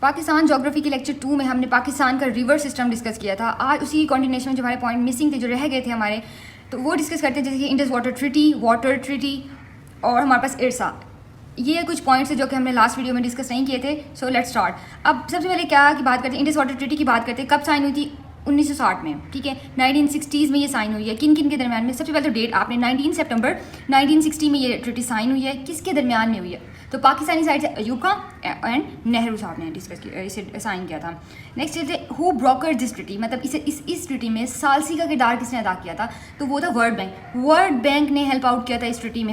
Pakistan geography के lecture 2 में हमने पाकिस्तान का रिवर सिस्टम डिस्कस किया था। आज उसी की कंटिन्यूएशन में जो हमारे पॉइंट मिसिंग थे, जो रह गए थे हमारे, तो वो डिस्कस करते हैं, जैसे कि इंडस वाटर ट्रीटी और हमारे पास इरसा। ये कुछ पॉइंट्स है जो कि हमने लास्ट वीडियो में डिस्कस नहीं किए थे। So let's start. अब सबसे पहले क्या की बात करते हैं, इंडस वाटर ट्रीटी की बात करते हैं। कब साइन हुई थी? 1960 में, ठीक है। 1960s में ये साइन हुई है। किन किन के दरमियान में? सबसे पहले तो डेट आपने 19 सितंबर 1960 में ये ट्रीटी साइन हुई है। किसके दरमियान में हुई है? तो पाकिस्तानी साइड से अयूब खान एंड नेहरू साहब ने डिस्कस किया, इसे साइन किया था। नेक्स्ट चलते हु ब्रोकर दिस ट्रीटी, मतलब इस ट्रीटी में सालसी का किरदार किसने अदा किया था? तो वो था वर्ल्ड बैंक। वर्ल्ड बैंक ने हेल्प आउट किया था इस ट्रीटी में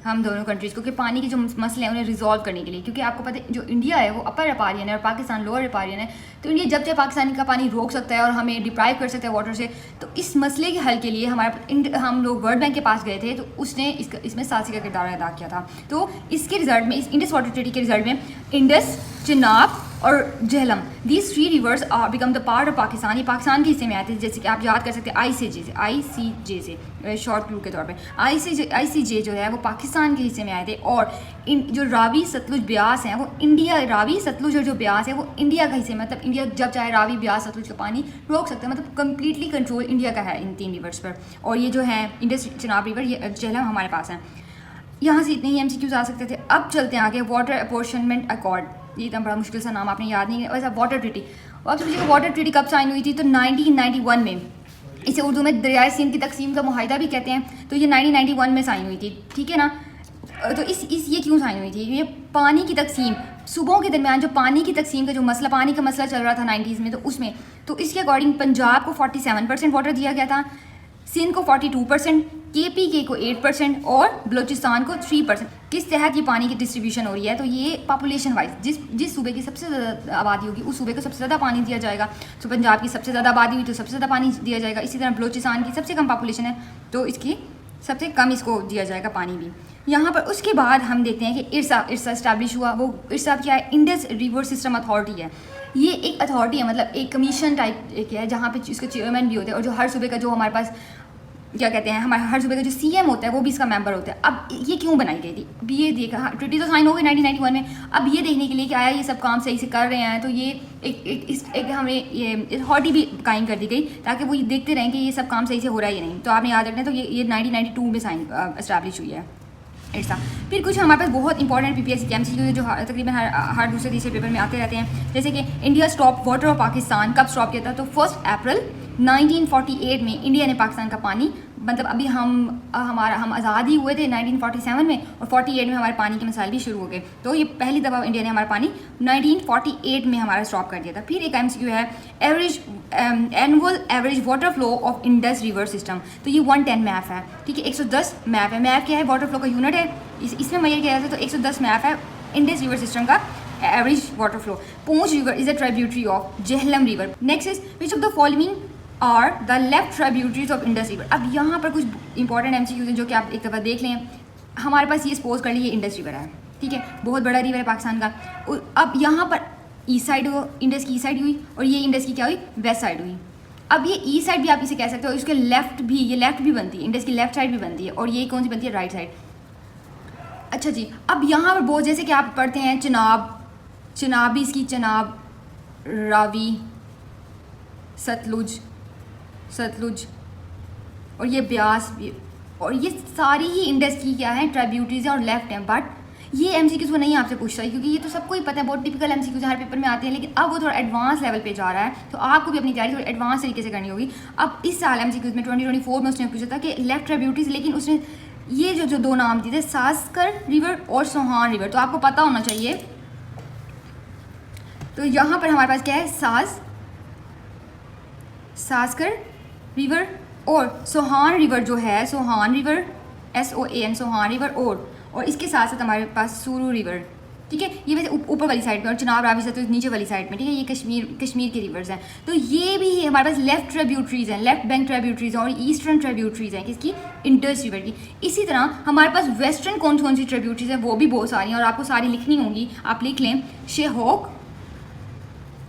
हम दोनों कंट्रीज़ को, कि पानी के जो मसले हैं उन्हें रिजॉल्व करने के लिए। क्योंकि आपको पता है जो इंडिया है वो अपर रिपारियन है और पाकिस्तान लोअर रिपारियन है। तो इंडिया जब चाहे पाकिस्तानी का पानी रोक सकता है और हमें डिप्राइव कर सकता है वाटर से। तो इस मसले के हल के लिए हम लोग वर्ल्ड बैंक के पास गए थे, तो उसने इसमें सालसी का किरदार अदा किया था। तो इसके रिजल्ट में, इस इंडस वाटर ट्रीटी के रिजल्ट में, इंडस, चिनाब और Jhelum, these 3 rivers are become the part of Pakistan. ये पाकिस्तान के हिस्से में आए थे। जैसे कि आप याद कर सकते हैं ICJ से शॉर्ट क्लू के तौर पे ICJ जो है वो पाकिस्तान के हिस्से में आए थे। और जो रावी सतलुज ब्यास हैं वो इंडिया, रावी सतलुज और जो ब्यास है वो इंडिया का हिस्से में, मतलब इंडिया जब चाहे रावी ब्यास सतलुज का पानी रोक सकता है। मतलब कंप्लीटली कंट्रोल इंडिया का है इन 3 रिवर्स पर। और ये जो है इंडस, चिनाब रिवर, ये झेलम हमारे पास है। यहाँ से इतने ही MCQs आ सकते थे। अब चलते हैं आगे। वाटर अपॉर्शनमेंट अकॉर्ड, ये इतना बड़ा मुश्किल सा नाम आपने याद नहीं है। वैसा वाटर ट्रीटी, अब समझिए वाटर ट्रीटी कब साइन हुई थी? तो 1991 में। इसे उर्दू में दरियाए सिंध की तकसीम का मुआहिदा भी कहते हैं। तो ये 1991 में साइन हुई थी, ठीक है ना। तो ये क्यों साइन हुई थी? ये पानी की तकसीम, सूबों के दरमियान जो पानी की तकसीम का जो मसला, पानी का मसला चल रहा था 90s में, तो उसमें, तो इसके अकॉर्डिंग पंजाब को 47% वाटर दिया गया था, सिंध को 42%, KPK को 8% और बलूचिस्तान को 3%। किस तहत ये पानी की डिस्ट्रीब्यूशन हो रही है? तो ये पॉपुलेशन वाइज, जिस सूबे की सबसे ज़्यादा आबादी होगी उस सूबे को सबसे ज़्यादा पानी दिया जाएगा। तो पंजाब की सबसे ज़्यादा आबादी हुई तो सबसे ज़्यादा पानी दिया जाएगा। इसी तरह बलूचिस्तान की सबसे कम पॉपुलेशन है तो इसकी सबसे कम इसको दिया जाएगा पानी भी। यहाँ पर उसके बाद हम देखते हैं कि इरसा इस्टेब्लिश हुआ। वो इरसा क्या है? इंडस रिवर सिस्टम अथॉरिटी है। ये एक अथॉरिटी है, मतलब एक कमीशन टाइप एक है, जहाँ पे इसके चेयरमैन भी होते हैं और जो हर सूबे का जो हमारे पास क्या कहते हैं, हमारे हर सूबे का जो CM होता है वो भी इसका मेंबर होता है। अब ये क्यों बनाई गई थी? अब ये देखा, ट्रीटी तो साइन हो गई 1991 में। अब ये देखने के लिए कि आया ये सब काम सही से कर रहे हैं, तो ये एक हमें ये अथॉरिटी भी कायम कर दी गई ताकि वो ये देखते रहें कि ये सब काम सही से हो रहा है या नहीं। तो आपने याद रखना, तो ये 1992 में साइन एस्टैब्लिश हुई है ऐसा। फिर कुछ हमारे पास बहुत इंपॉर्टेंट PPSC के MCQ जो तकरीबन हर दूसरे तीसरे पेपर में आते रहते हैं। जैसे कि India stop water of Pakistan कब स्टॉप किया था? तो 1 अप्रैल 1948 में इंडिया ने पाकिस्तान का पानी, मतलब अभी हम आज़ादी हुए थे 1947 में और 48 में हमारे पानी के मसाइल भी शुरू हो गए। तो ये पहली दफ़ा इंडिया ने हमारा पानी 1948 में हमारा स्टॉप कर दिया था। फिर एक MCQ है annual average water flow of Indus river system. तो ये 110 मैप है, ठीक है। 110 मैप है। मैप क्या है? वाटर फ्लो का यूनिट है, इसमें मैयर किया जाता है। तो 110 मैप है इंडस रिवर सिस्टम का average water flow. Poonch river is a tributary of Jhelum river. Next is which of the following are the left tributaries of Indus river. अब यहाँ पर कुछ इंपॉर्टेंट MCQs हैं जो कि आप एक दफ़ा देख लें। हमारे पास ये सपोज कर लिए इंडस रिवर है, ठीक है, बहुत बड़ा रिवर है पाकिस्तान का। अब यहाँ पर ईस्ट साइड हो, इंडस की ईस्ट साइड हुई और ये इंडस की क्या हुई? वेस्ट साइड हुई। अब ये ईस्ट साइड भी आप इसे कह सकते हो, इसके लेफ्ट भी, ये लेफ्ट भी बनती है, इंडस की लेफ्ट साइड भी बनती है। और ये कौन सी बनती है? Right side. अच्छा जी, अब यहाँ पर बहुत, जैसे कि आप पढ़ते हैं चिनाब भी इसकी, चिनाब, रावी, सतलुज और ये ब्यास भी, और ये सारी ही इंडस की क्या है? ट्रिब्यूटरीज हैं और लेफ्ट हैं। बट ये MCQs वो नहीं आपसे पूछता है, क्योंकि ये तो सबको ही पता है, बहुत टिपिकल MCQs हर पेपर में आते हैं। लेकिन अब वो थोड़ा एडवांस लेवल पे जा रहा है, तो आपको भी अपनी तैयारी थोड़ी एडवांस तरीके से करनी होगी। अब इस साल MCQs में 2024 में उसने पूछा था कि लेफ्ट ट्रिब्यूटरीज, लेकिन उसने ये जो 2 नाम दिए थे, सास्कर रिवर और सोहान रिवर, तो आपको पता होना चाहिए। तो यहाँ पर हमारे पास क्या है? सास्कर रिवर और सोहान रिवर जो है, Sohan river SOAN, Sohan river, और इसके साथ साथ हमारे पास सुरू रिवर, ठीक है। ये वैसे ऊपर वाली साइड में, और चिनाब, रावी, सतलुज नीचे वाली साइड में, ठीक है। ये कश्मीर के रिवर्स हैं। तो ये भी हमारे पास लेफ्ट ट्रिब्यूटरीज हैं, लेफ्ट बैंक ट्रिब्यूटरीज हैं और ईस्टर्न ट्रिब्यूटरीज हैं किसकी? इंडस रिवर की। इसी तरह हमारे पास वेस्टर्न कौन सी ट्रिब्यूटरीज हैं? वो भी बहुत सारी हैं और आपको सारी लिखनी होंगी। आप लिख लें।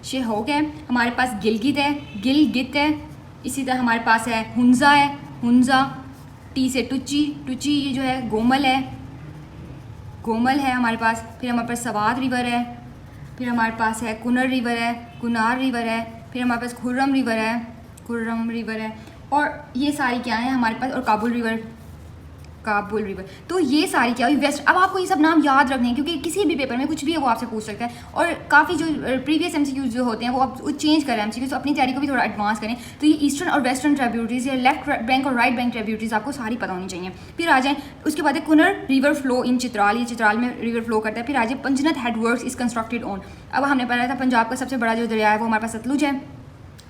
शेहोक है, हमारे पास गिलगित है, इसी तरह हमारे पास है हुंजा, टी से टुची ये जो है गोमल है हमारे पास। फिर हमारे पास सवात रिवर है, फिर हमारे पास है कुनर रिवर है, कुनार रिवर है, फिर हमारे पास खुर्रम रिवर है, खुर्रम रिवर है, और ये सारी क्या है हमारे पास, और काबुल रिवर, काबुल रिवर। तो ये सारी क्या हुई वेस्ट। अब आपको ये सब नाम याद रखने हैं क्योंकि किसी भी पेपर में कुछ भी है वो आपसे पूछ सकता है, और काफ़ी जो प्रीवियस एमसीक्यूज जो होते हैं वो आप चेंज करें एमसीक्यूज, तो अपनी तैयारी को भी थोड़ा एडवांस करें। तो ये ईस्टर्न और वेस्टर्न ट्रिब्यूटरीज या लेफ्ट बैंक और राइट बैंक ट्रिब्यूटरीज आपको सारी पता होनी चाहिए। फिर आ जाए उसके बाद है Kunar river flow in Chitral, ये चित्राल में रिवर फ्लो करता है। फिर आ जाए पंजनत हेडवर्क्स इज कंस्ट्रक्टेड ऑन। अब हमने पढ़ा था पंजाब का सबसे बड़ा जो दरिया है वो हमारे पास सतलुज है,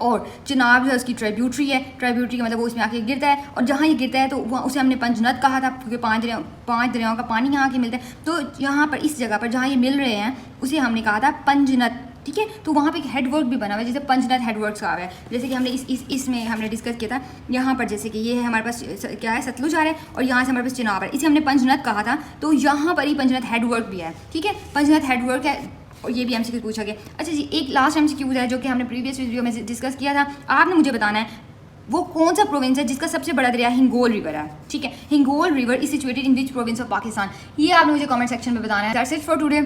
और चिनाब जो है उसकी ट्रिब्यूटरी है, ट्रिब्यूटरी का मतलब वो उसमें आके गिरता है, और जहाँ ये गिरता है तो वहाँ उसे हमने पंजनद कहा था क्योंकि पांच दरियाओं का पानी यहाँ के मिलता है। तो यहाँ पर इस जगह पर जहाँ ये मिल रहे हैं उसे हमने कहा था पंजनद, ठीक है। तो वहाँ पे एक हेडवर्क भी बना हुआ है जैसे पंजनद हेडवर्क्स का है, जैसे कि हमने इसमें हमने डिस्कस किया था। यहाँ पर जैसे कि ये है हमारे पास क्या है सतलुज आ रहा है, और यहाँ से हमारे पास चिनाब है, इसे हमने पंजनद कहा था, तो यहाँ पर ही पंजनद हेडवर्क भी है, ठीक है। पंजनद हेडवर्क है, और ये भी एमसीक्यू पूछा गया। अच्छा जी, एक लास्ट एमसीक्यू है जो कि हमने प्रीवियस वीडियो में डिस्कस किया था। आपने मुझे बताना है वो कौन सा प्रोविंस है जिसका सबसे बड़ा दरिया हिंगोल रिवर है, ठीक है। Hingol river is situated in which province of Pakistan, ये आपने मुझे कमेंट सेक्शन में बताना है। That's it for today.